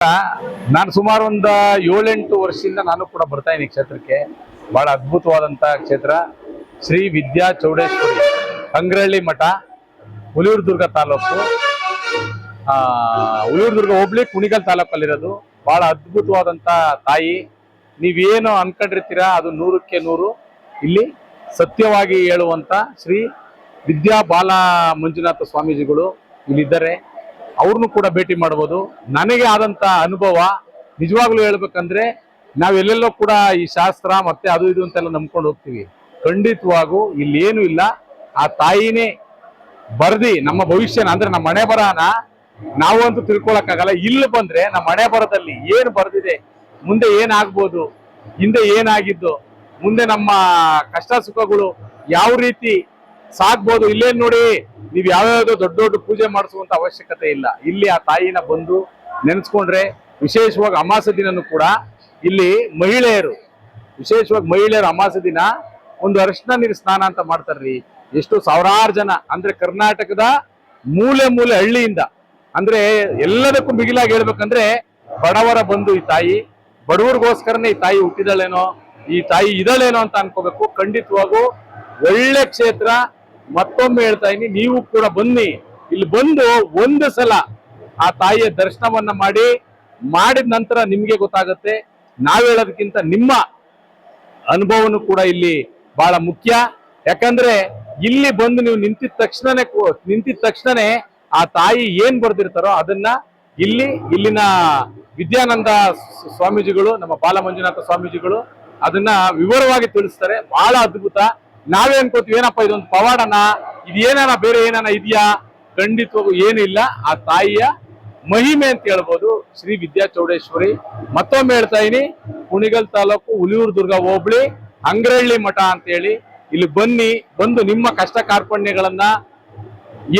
ನಾನು ಸುಮಾರು ಒಂದು 7-8 ವರ್ಷದಿಂದ ನಾನು ಕೂಡ ಬರ್ತಾ ಇದ್ದೀನಿ ಕ್ಷೇತ್ರಕ್ಕೆ. ಬಹಳ ಅದ್ಭುತವಾದಂತ ಕ್ಷೇತ್ರ ಶ್ರೀ ವಿದ್ಯಾ ಚೌಡೇಶ್ವರಿ ಅಂಗ್ರಹಳ್ಳಿ ಮಠ, ಹುಲಿಯೂರು ತಾಲೂಕು, ಹುಲಿಯೂರು ಹೋಬಳಿ, ಕುಣಿಗಲ್ ತಾಲೂಕಲ್ಲಿರೋದು. ಬಹಳ ಅದ್ಭುತವಾದಂತ ತಾಯಿ. ನೀವೇನು ಅನ್ಕೊಂಡಿರ್ತೀರಾ ಅದು 100ಕ್ಕೆ 100 ಇಲ್ಲಿ ಸತ್ಯವಾಗಿ ಹೇಳುವಂತ ಶ್ರೀ ವಿದ್ಯಾ ಬಾಲ ಮಂಜುನಾಥ ಸ್ವಾಮೀಜಿಗಳು ಇಲ್ಲಿದ್ದಾರೆ. ಅವ್ರನ್ನು ಕೂಡ ಭೇಟಿ ಮಾಡಬಹುದು. ನನಗೆ ಆದಂತ ಅನುಭವ ನಿಜವಾಗ್ಲೂ ಹೇಳ್ಬೇಕಂದ್ರೆ, ನಾವೆಲ್ಲೆಲ್ಲೋ ಕೂಡ ಈ ಶಾಸ್ತ್ರ ಮತ್ತೆ ಅದು ಇದು ಅಂತೆಲ್ಲ ನಂಬ್ಕೊಂಡು ಹೋಗ್ತೀವಿ. ಖಂಡಿತವಾಗೂ ಇಲ್ಲಿ ಏನು ಇಲ್ಲ. ಆ ತಾಯಿನೇ ಬರ್ದಿ ನಮ್ಮ ಭವಿಷ್ಯನ, ಅಂದ್ರೆ ನಮ್ಮ ಮನೆ ಬರಹನ ನಾವಂತೂ ತಿಳ್ಕೊಳಕ್ಕಾಗಲ್ಲ. ಇಲ್ಲಿ ಬಂದ್ರೆ ನಮ್ಮ ಮನೆ ಬರದಲ್ಲಿ ಏನು ಬರ್ದಿದೆ, ಮುಂದೆ ಏನಾಗ್ಬೋದು, ಹಿಂದೆ ಏನಾಗಿದ್ದು, ಮುಂದೆ ನಮ್ಮ ಕಷ್ಟ ಸುಖಗಳು ಯಾವ ರೀತಿ ಸಾಗ್ಬೋದು. ಇಲ್ಲೇನ್ ನೋಡಿ, ನೀವ್ ಯಾವ್ಯಾವ್ದೋ ದೊಡ್ಡ ದೊಡ್ಡ ಪೂಜೆ ಮಾಡಿಸುವಂತ ಅವಶ್ಯಕತೆ ಇಲ್ಲ. ಇಲ್ಲಿ ಆ ತಾಯಿನ ಬಂದು ನೆನೆಸ್ಕೊಂಡ್ರೆ, ವಿಶೇಷವಾಗಿ ಅಮಾವಾಸ್ಯೆ ದಿನನೂ ಕೂಡ ಇಲ್ಲಿ ಮಹಿಳೆಯರು ಅಮಾವಾಸ್ಯೆ ದಿನ ಒಂದು ಅರಿಶಿನ ನೀರು ಸ್ನಾನ ಅಂತ ಮಾಡ್ತಾರ್ರಿ. ಎಷ್ಟು ಸಾವಿರಾರು ಜನ, ಅಂದ್ರೆ ಕರ್ನಾಟಕದ ಮೂಲೆ ಮೂಲೆ ಹಳ್ಳಿಯಿಂದ, ಅಂದ್ರೆ ಎಲ್ಲದಕ್ಕೂ ಮಿಗಿಲಾಗಿ ಹೇಳ್ಬೇಕಂದ್ರೆ ಬಡವರ ಬಂಧು ಈ ತಾಯಿ. ಬಡವರಿಗೋಸ್ಕರನೇ ಈ ತಾಯಿ ಹುಟ್ಟಿದಳೇನೋ, ಈ ತಾಯಿ ಇದಳೇನೋ ಅಂತ ಅನ್ಕೋಬೇಕು. ಖಂಡಿತವಾಗೂ ಒಳ್ಳೆ ಕ್ಷೇತ್ರ. ಮತ್ತೊಮ್ಮೆ ಹೇಳ್ತಾ ಇದೀನಿ, ನೀವು ಕೂಡ ಬನ್ನಿ. ಇಲ್ಲಿ ಬಂದು ಒಂದು ಸಲ ಆ ತಾಯಿಯ ದರ್ಶನವನ್ನ ಮಾಡಿದ ನಂತರ ನಿಮ್ಗೆ ಗೊತ್ತಾಗುತ್ತೆ. ನಾವ್ ಹೇಳೋದಕ್ಕಿಂತ ನಿಮ್ಮ ಅನುಭವನು ಕೂಡ ಇಲ್ಲಿ ಬಹಳ ಮುಖ್ಯ. ಯಾಕಂದ್ರೆ ಇಲ್ಲಿ ಬಂದು ನೀವು ನಿಂತಿದ ತಕ್ಷಣನೇ ಆ ತಾಯಿ ಏನ್ ಬರ್ದಿರ್ತಾರೋ ಅದನ್ನ ಇಲ್ಲಿನ ವಿದ್ಯಾನಂದ ಸ್ವಾಮೀಜಿಗಳು, ನಮ್ಮ ಬಾಲ ಮಂಜುನಾಥ ಸ್ವಾಮೀಜಿಗಳು ಅದನ್ನ ವಿವರವಾಗಿ ತಿಳಿಸ್ತಾರೆ. ಬಹಳ ಅದ್ಭುತ. ನಾವೇ ಅನ್ಕೋತೀವಿ, ಏನಪ್ಪ ಇದೊಂದು ಪವಾಡನ, ಇದೇನ ಬೇರೆ ಏನಾನ ಇದೆಯಾ? ಖಂಡಿತವಾಗೂ ಏನಿಲ್ಲ. ಆ ತಾಯಿಯ ಮಹಿಮೆ ಅಂತ ಹೇಳ್ಬೋದು ಶ್ರೀ ವಿದ್ಯಾ ಚೌಡೇಶ್ವರಿ. ಮತ್ತೊಮ್ಮೆ ಹೇಳ್ತಾ ಇದೀನಿ, ಕುಣಿಗಲ್ ತಾಲೂಕು, ಹುಲಿಯೂರು ಹೋಬಳಿ, ಅಂಗ್ರಹಳ್ಳಿ ಮಠ ಅಂತ ಹೇಳಿ ಇಲ್ಲಿ ಬಂದು ನಿಮ್ಮ ಕಷ್ಟ ಕಾರ್ಪಣ್ಯಗಳನ್ನ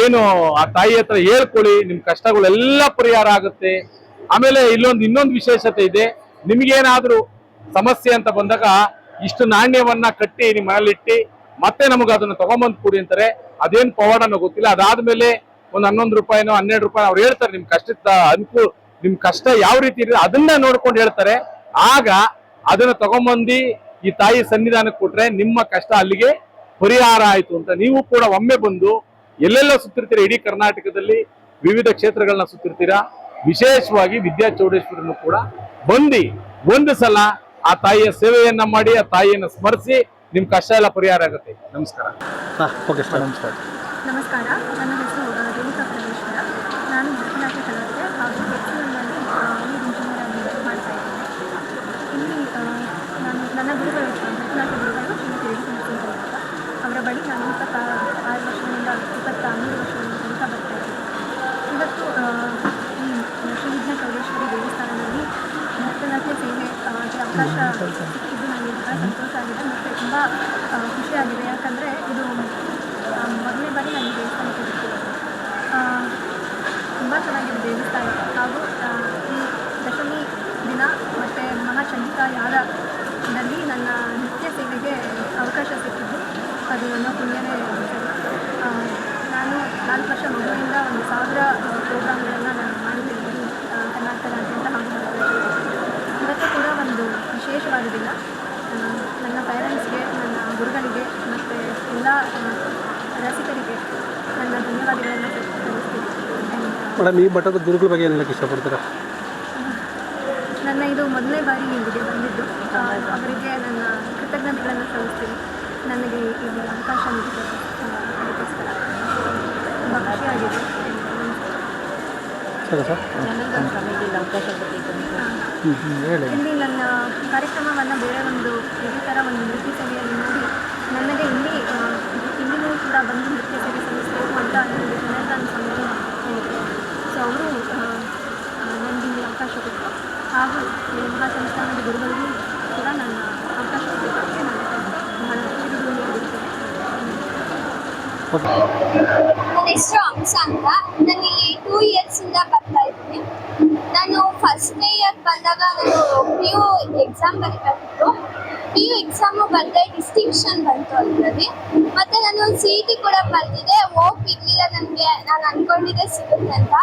ಏನು ಆ ತಾಯಿ ಹತ್ರ ಹೇಳ್ಕೊಳ್ಳಿ. ನಿಮ್ ಕಷ್ಟಗಳೆಲ್ಲ ಪರಿಹಾರ ಆಗುತ್ತೆ. ಆಮೇಲೆ ಇನ್ನೊಂದು ವಿಶೇಷತೆ ಇದೆ. ನಿಮ್ಗೇನಾದ್ರೂ ಸಮಸ್ಯೆ ಅಂತ ಬಂದಾಗ ಇಷ್ಟು ನಾಣ್ಯವನ್ನ ಕಟ್ಟಿ ನಿಮ್ಮ ಮನೇಲಿಟ್ಟು ಮತ್ತೆ ನಮಗೆ ಅದನ್ನ ತಗೊಂಬಂದ್ ಕೊಡಿ ಅಂತಾರೆ. ಅದೇನ್ ಪವಾಡನೋ ಗೊತ್ತಿಲ್ಲ. ಅದಾದ್ಮೇಲೆ ಒಂದು 11 ರೂಪಾಯಿನೋ 12 ರೂಪಾಯಿ ಅವ್ರು ಹೇಳ್ತಾರೆ. ನಿಮ್ ಕಷ್ಟ ಯಾವ ರೀತಿ ಇದೆ ಅದನ್ನ ನೋಡ್ಕೊಂಡು ಹೇಳ್ತಾರೆ. ಆಗ ಅದನ್ನ ತಗೊಂಬಂದಿ ಈ ತಾಯಿ ಸನ್ನಿಧಾನಕ್ಕೆ ಕೊಟ್ರೆ ನಿಮ್ಮ ಕಷ್ಟ ಅಲ್ಲಿಗೆ ಪರಿಹಾರ ಆಯ್ತು ಅಂತ. ನೀವು ಕೂಡ ಒಮ್ಮೆ ಬಂದು ಎಲ್ಲೆಲ್ಲ ಸುತ್ತಿರ್ತೀರಾ, ಇಡೀ ಕರ್ನಾಟಕದಲ್ಲಿ ವಿವಿಧ ಕ್ಷೇತ್ರಗಳನ್ನ ಸುತ್ತಿರ್ತೀರಾ. ವಿಶೇಷವಾಗಿ ವಿದ್ಯಾ ಚೌಡೇಶ್ವರಿನೂ ಕೂಡ ಬಂದು ಒಂದು ಸಲ ಆ ತಾಯಿಯ ಸೇವೆಯನ್ನ ಮಾಡಿ, ಆ ತಾಯಿಯನ್ನ ಸ್ಮರಿಸಿ, ನಿಮ್ ಕಷ್ಟ ಎಲ್ಲ ಪರಿಹಾರ ಆಗುತ್ತೆ. ನಮಸ್ಕಾರ. ನಮಸ್ಕಾರ. ನನ್ನ ಹೆಸರು ರೇಣುಕಾ ಪರಮೇಶ್ವರ. ನಾನು ಭರತನಾಟ್ಯ ಕಲಾವಿದೆ ಹಾಗೂ ಹೆಚ್ಚುವರಿನಲ್ಲಿ ಇಂಜಿನಿಯರ್ ಆಗಿ ಮಾಡ್ತಾ ಇದ್ದೀನಿ. ಇಲ್ಲಿ ನನ್ನ ಗುರುಗಳು, ಭರತನಾಟ್ಯ ಗುರುಗಳು ಶ್ರೀಮತಿ ರೇಣುಕಾ ಅಂತ. ಅವರ ಬಳಿ ನಾನು 26 ವರ್ಷದಿಂದ 23 ವರ್ಷದಿಂದ ಕಲಿತಾ ಬರ್ತಾ ಇದ್ದೀನಿ. ಇವತ್ತು ಈ ಶ್ರೀ ವಿದ್ಯಾ ಚೌಡೇಶ್ವರಿ ದೇವಸ್ಥಾನದಲ್ಲಿ ಭರತನಾಟ್ಯ ಸೇವೆ ಅವಕಾಶ ಸಿಕ್ಕಿದ್ದು ನನಗೆ ಬಹಳ ಸಂತೋಷ ಆಗಿದೆ ಮತ್ತು ತುಂಬ ಖುಷಿಯಾಗಿದೆ. ಯಾಕಂದರೆ ಇದು ಮೊದಲನೇ ಬಾರಿ ನನಗೆ ದೇವಸ್ಥಾನಕ್ಕೆ ಬರ್ತಿರೋದು. ತುಂಬ ಚೆನ್ನಾಗಿದೆ ದೇವಸ್ಥಾನ. ಹಾಗೂ ಈ ದಶಮಿ ದಿನ ಮತ್ತು ಮಹಾಚಂಡಿಕಾ ಯಾಗದಲ್ಲಿ ನನ್ನ ನೃತ್ಯ ಸೇವೆಗೆ ಅವಕಾಶ ಸಿಕ್ಕಿದ್ದು ಅದು ನನ್ನ ಪುಣ್ಯನೇ. ನಾನು 4 ವರ್ಷ ಮಗುವಿಂದ 1000 ಪ್ರೋಗ್ರಾಮ್ಗಳನ್ನು ನಾನು ಮಾಡಿದ್ದೇನೆ ಕರ್ನಾಟಕ ನಾಟ್ಯ ಹಾಗೂ ಇವತ್ತು ಕೂಡ ಒಂದು ವಿಶೇಷವಾದ ದಿನ. ನನ್ನ ಪೇರೆಂಟ್ಸ್ಗೆ, ನನ್ನ ಗುರುಗಳಿಗೆ ಮತ್ತು ಎಲ್ಲ ರಸಿಕರಿಗೆ ನನ್ನ ಧನ್ಯವಾದಗಳನ್ನು ತಿಳಿಸ್ತೀನಿ. ಮೇಡಮ್, ಈ ಮಠದ ಗುರುಗಳ ಬಗ್ಗೆ ಏನು ಹೇಳಕ್ಕೆ ಇಷ್ಟಪಡ್ತೀರಾ? ನನ್ನ ಇದು ಮೊದಲನೇ ಬಾರಿ ಇಲ್ಲಿಗೆ ಬಂದಿದ್ದು. ಅವರಿಗೆ ನನ್ನ ಕೃತಜ್ಞತೆಗಳನ್ನು ಸಲ್ಲಿಸ್ತೀನಿ. ನನಗೆ ಇಲ್ಲಿ ಅವಕಾಶ ನೀಡಿದ್ದಾರೆ. ಅದಕ್ಕೋಸ್ಕರ ತುಂಬ ಖುಷಿಯಾಗಿದೆ. ಇಲ್ಲಿ ನನ್ನ ಕಾರ್ಯಕ್ರಮವನ್ನು ಬೇರೆ ಇದೇ ಥರ ಒಂದು ನೃತ್ಯ ಸೇವೆಯಲ್ಲಿ ನೋಡಿ ನನಗೆ ಇಲ್ಲಿನೂ ಕೂಡ ಬಂದು ನೃತ್ಯ ಸೇವೆ ಸಲ್ಲಿಸಬೇಕು ಅಂತ ನನಗೆ ಜನಾರ್ದನ್ ಸ್ವಾಮೀಜಿ ಹೇಳಿದರು. ಸೊ ಅವರು ನನಗೆ ಇಲ್ಲಿ ಅವಕಾಶ ಕೊಟ್ಟರು. ಹಾಗೂ ಮಹಾಸಂಸ್ಥಾನದ ಗುರುಗಳಿಗೂ ಕೂಡ ನನ್ನ ಅವಕಾಶ ಕೊಡೋದಕ್ಕೆ ನಾನು ಬಹಳ ಖುಷಿಯಾಗಿರುತ್ತೇನೆ. ನನ್ನ ಹೆಸರು ಹಂಸ ಅಂತ. ನಾನು ಇಲ್ಲಿ 2 ಇಯರ್ಸಿಂದ ಬರ್ತಾ ಇದ್ದೀನಿ. ನಾನು ಫಸ್ಟ್ ಇಯರ್ ಬಂದಾಗ ನಾನು PU ಎಕ್ಸಾಮ್ ಬರೀಬೇಕಿತ್ತು. ಪಿ ಯು ಎಕ್ಸಾಮು ಬಂದರೆ ಡಿಸ್ಟಿಂಕ್ಷನ್ ಬಂತು ಅದರಲ್ಲಿ. ಮತ್ತು ನಾನು ಸಿ ಇ ಟಿ ಕೂಡ ಬರೆದಿದ್ದೆ, ಹೋಪ್ ಇರಲಿಲ್ಲ ನನಗೆ. ನಾನು ಅಂದ್ಕೊಂಡಿದ್ದೆ ಸಿಗುತ್ತೆ ಅಂತ,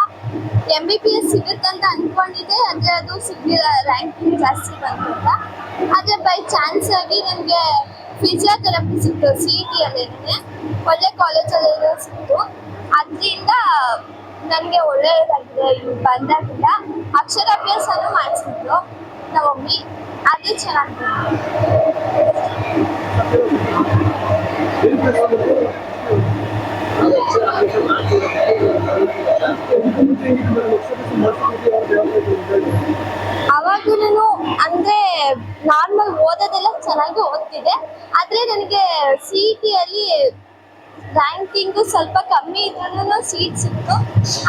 MBBS ಸಿಗುತ್ತೆ ಅಂತ ಅಂದ್ಕೊಂಡಿದ್ದೆ. ಆದರೆ ಅದು ಸಿಗಲಿಲ್ಲ, ರ್ಯಾಂಕಿಂಗ್ ಜಾಸ್ತಿ ಬಂತು ಅಂತ. ಆದರೆ ಬೈ ಚಾನ್ಸ್ ಆಗಿ ನನಗೆ ಫಿಸಿಯೋಥೆರಪಿ ಸಿಕ್ತು ಸಿ ಇ ಟಿಯಲ್ಲೇ, ಒಳ್ಳೆ ಕಾಲೇಜಲ್ಲೇ ಸಿಕ್ತು. ಅದರಿಂದ ನನಗೆ ಒಳ್ಳೆಯದಾಗಿದೆ. ಇಲ್ಲಿ ಬಂದಾಗಿಲ್ಲ ಅಕ್ಷರಾಭ್ಯಾಸನೂ ಮಾಡಿಸಿದ್ರು ನಮ್ಮ ಮಮ್ಮಿ, ಅದು ಚೆನ್ನಾಗಿದೆ. ಅವಾಗೂ ಅಂದರೆ ನಾರ್ಮಲ್ ಓದೋದೆಲ್ಲ ಚೆನ್ನಾಗಿ ಓದ್ತಿದೆ, ಆದರೆ ನನಗೆ ಸಿ ಇ ಟಿಯಲ್ಲಿ ರ್ಯಾಂಕಿಂಗು ಸ್ವಲ್ಪ ಕಮ್ಮಿ ಇದ್ರೂ ಸೀಟ್ ಸಿಕ್ತು,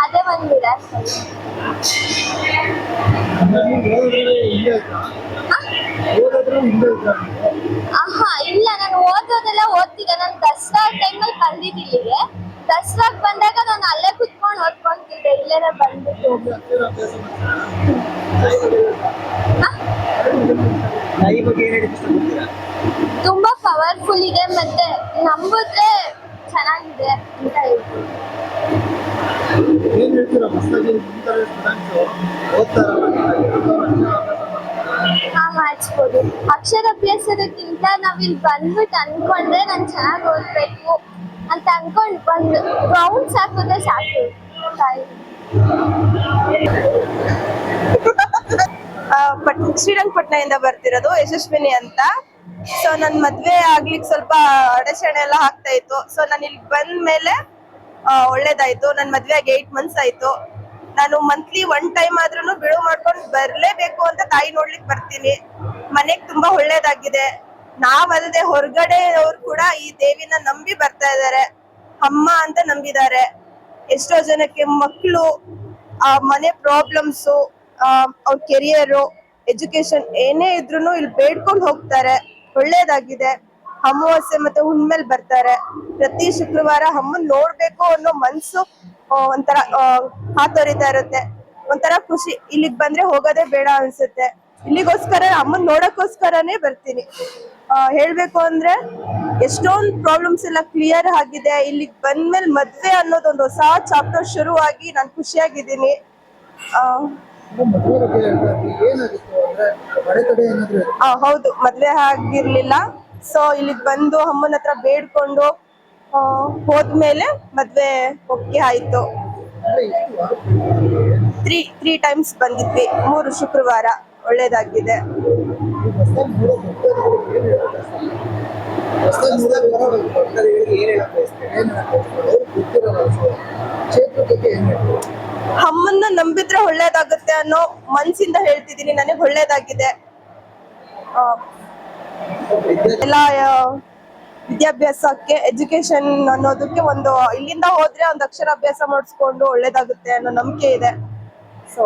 ಅದೇ ಒಂದು ನಿರಾಸೆ. ಇಲ್ಲ, ನಾನು ಓದೋದೆಲ್ಲ ಓದ್ತಿದ್ದೆ. ನಾನು ದಸರಾ ಟೈಮಲ್ಲಿ ಬಂದಿದ್ದು ಇಲ್ಲಿಗೆ. ದಸರಾಗೆ ಬಂದಾಗ ನಾನು ಅಲ್ಲೇ ಕುತ್ಕೊಂಡು ಓದ್ಕೊಂತಿದ್ದೆ, ಇಲ್ಲೇನೆ ಬಂದ್ಬಿಟ್ಟು. ತುಂಬಾ ಪವರ್ಫುಲ್ ಇದೆ, ಮತ್ತೆ ನಂಬಿದ್ರೆ ಚೆನ್ನಾಗಿದೆ ಅಂತ ಹೇಳ್ತೀನಿ. ಮಾಡಿಸ್ಬೋದು. ಅಕ್ಷರಾಭ್ಯಾಸದಕ್ಕಿಂತ ನಾವಿಲ್ಲಿ ಬಂದ್ಬಿಟ್ಟು ಅನ್ಕೊಂಡ್ರೆ ನಾನು ಚೆನ್ನಾಗಿ ಓದ್ಬೇಕು ಅಂತ ಅನ್ಕೊಂಡು ಬಂದು ರೌಂಡ್ಸ್ ಹಾಕಿದ್ರೆ ಸಾಕು. ಶ್ರೀರಂಗಪಟ್ಟಣದಿಂದ ಬರ್ತಿರೋದು ಯಶಸ್ವಿನಿ ಅಂತ. ಸೊ ನನ್ ಮದ್ವೆ ಆಗ್ಲಿಕ್ಕೆ ಸ್ವಲ್ಪ ಅಡಚಣೆ ಎಲ್ಲ ಆಗ್ತಾ ಇತ್ತು. ಸೊ ನಾನು ಇಲ್ಲಿ ಬಂದ ಮೇಲೆ ಒಳ್ಳೇದಾಯ್ತು. ನನ್ ಮದ್ವೆ ಆಗಿ 8 months ಆಯ್ತು. ನಾನು ಮಂತ್ಲಿ 1 time ಆದ್ರೂ ಬಿಡುವು ಮಾಡ್ಕೊಂಡು ಬರ್ಲೇಬೇಕು ಅಂತ ತಾಯಿ ನೋಡ್ಲಿಕ್ಕೆ ಬರ್ತೀನಿ. ಮನೆಗ್ ತುಂಬಾ ಒಳ್ಳೇದಾಗಿದೆ. ನಾವಲ್ಲದೆ ಹೊರಗಡೆ ಅವ್ರು ಕೂಡ ಈ ದೇವಿನ ನಂಬಿ ಬರ್ತಾ ಇದಾರೆ, ಅಮ್ಮ ಅಂತ ನಂಬಿದ್ದಾರೆ. ಎಷ್ಟೋ ಜನಕ್ಕೆ ಮಕ್ಕಳು, ಮನೆ ಪ್ರಾಬ್ಲಮ್ಸು, ಅವ್ರ ಕೆರಿಯರು, ಎಜುಕೇಶನ್ ಏನೇ ಇದ್ರು ಇಲ್ಲಿ ಬೇಡ್ಕೊಂಡು ಹೋಗ್ತಾರೆ. ಒಳ್ಳೇದಾಗಿದೆ. ಅಮಾವಾಸ್ಯೆ ಮತ್ತೆ ಹುಣ್ಮೇಲ್ ಬರ್ತಾರೆ. ಪ್ರತಿ ಶುಕ್ರವಾರ ಅಮ್ಮನ್ ನೋಡ್ಬೇಕು ಅನ್ನೋ ಮನ್ಸು ಒಂಥರ ಹಾತೊರಿತಾ ಇರುತ್ತೆ. ಒಂಥರ ಖುಷಿ. ಇಲ್ಲಿಗ್ ಬಂದ್ರೆ ಹೋಗೋದೇ ಬೇಡ ಅನ್ಸುತ್ತೆ. ಇಲ್ಲಿಗೋಸ್ಕರ ಅಮ್ಮನ್ ನೋಡಕ್ಕೋಸ್ಕರನೇ ಬರ್ತೀನಿ. ಹೇಳ್ಬೇಕು ಅಂದ್ರೆ ಎಷ್ಟೊಂದ್ ಪ್ರಾಬ್ಲಮ್ಸ್ ಎಲ್ಲ ಕ್ಲಿಯರ್ ಆಗಿದೆ. ಇಲ್ಲಿಗ್ ಬಂದ್ಮೇಲೆ ಮದ್ವೆ ಅನ್ನೋದೊಂದು ಹೊಸ ಚಾಪ್ಟರ್ ಶುರುವಾಗಿ ನಾನು ಖುಷಿಯಾಗಿದ್ದೀನಿ. ಹೌದು, ಮದ್ವೆ ಆಗಿರ್ಲಿಲ್ಲ. ಸೊ ಇಲ್ಲಿಗ್ ಬಂದು ಅಮ್ಮನ ಹತ್ರ ಬೇಡ್ಕೊಂಡು ಹೋದ್ಮೇಲೆ ಮದ್ವೆ ಒಪ್ಪಿಗೆ ಆಯ್ತು. 3 times ಬಂದಿದ್ವಿ, 3 ಶುಕ್ರವಾರ. ಒಳ್ಳೇದಾಗಿದೆ. ಅಮ್ಮನ್ನ ನಂಬಿದ್ರೆ ಒಳ್ಳೇದಾಗುತ್ತೆ ಅನ್ನೋ ಮನ್ಸಿಂದ ಹೇಳ್ತಿದೀನಿ. ನನಗೆ ಒಳ್ಳೇದಾಗಿದೆ. ಎಲ್ಲ ವಿದ್ಯಾಭ್ಯಾಸಕ್ಕೆ, ಎಜುಕೇಶನ್ ಅನ್ನೋದಕ್ಕೆ ಒಂದು ಇಲ್ಲಿಂದ ಹೋದ್ರೆ ಒಂದು ಅಕ್ಷರಾಭ್ಯಾಸ ಮಾಡಿಸ್ಕೊಂಡು ಒಳ್ಳೇದಾಗುತ್ತೆ ಅನ್ನೋ ನಂಬಿಕೆ ಇದೆ. ಸೊ